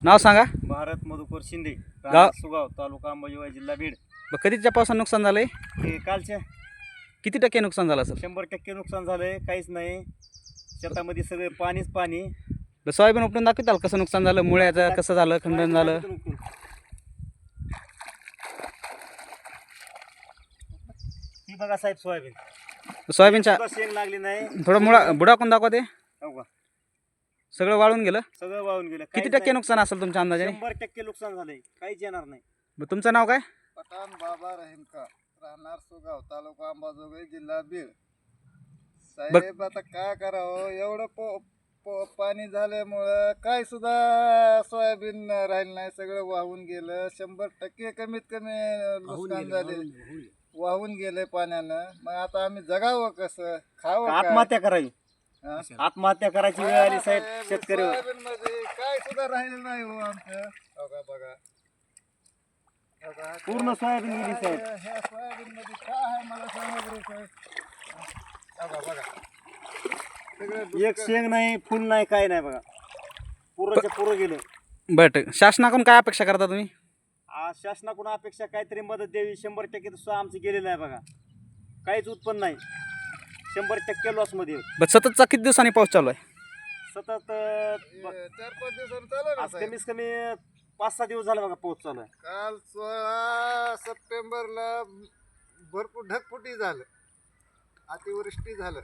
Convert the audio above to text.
नाव सांगा. भारत मधुकर शिंदे, गाव? राहणार सुगाव, तालुका अंबाजोगाई, जिल्हा बीड. कधीच्या पावसानं नुकसान झालंय? हे कालच्या किती टक्के नुकसान झालं असेल? 100% नुकसान झालंय. काहीच नाही, शेतामध्ये सगळे पाणीच पाणी. सोयाबीन उपटून दाखवताल कसं नुकसान झालं, मुळ्याचं कसं झालं, खंडन झालं? ही बघा साहेब सोयाबीन, सोयाबीनच्या सुद्धा शेंग लागली नाही. थोडं मुळा बुडाकून दाखवा ते. हो का? सगळं वाळून गेलं. सगळं वाहून गेलं. किती टक्के नुकसान असेल तुमच्या अंदाजाने? 100% नुकसान झालंय, काहीच येणार नाही. तुमचं नाव काय? पठाण बाबा रहीमका, राहणार सुगाव, तालुका अंबाजोगाई, जिल्हा बीड. साहेब आता काय करावं, एवढं पाणी झाल्यामुळं काय सुद्धा सोयाबीन राहिलं नाही, सगळं वाहून गेलं. 100% कमीत कमी नुकसान झाले, वाहून गेले पाण्यानं. मग आता आम्ही जगावं कसं, खावं काय? आत्महत्या करावी, हा? आत्महत्या करायची वेळ आली साहेब शेतकरी. सोयाबीन मध्ये काय सुद्धा राहिलं नाही हो आमचं. बघा बघा पूर्ण सोयाबीन गेली साहेब. ह्या सोयाबीन मध्ये काय आहे मला सांगा बरं साहेब. बघा बघा सगळं एक शेंग नाही, फुल नाही, काय नाही बघा. पुरंच्या पुरं गेलं. बट शासनाकडून काय अपेक्षा करता तुम्ही? आज शासनाकडून अपेक्षा काहीतरी मदत द्यावी. 100% सुद्धा आमचं गेलेलं आहे बघा, काहीच उत्पन्न नाही. 100% लॉस मध्ये. बट सततचा किती दिवसांनी पाऊस चालू आहे? सतत 4-5 दिवसांनी चालू ना आज साहेब. कमीत कमी 5-6 दिवस झाले बघा पाऊस चालू आहे. काल 16 सप्टेंबरला भरपूर ढगफुटी झालं, अतिवृष्टी झालं.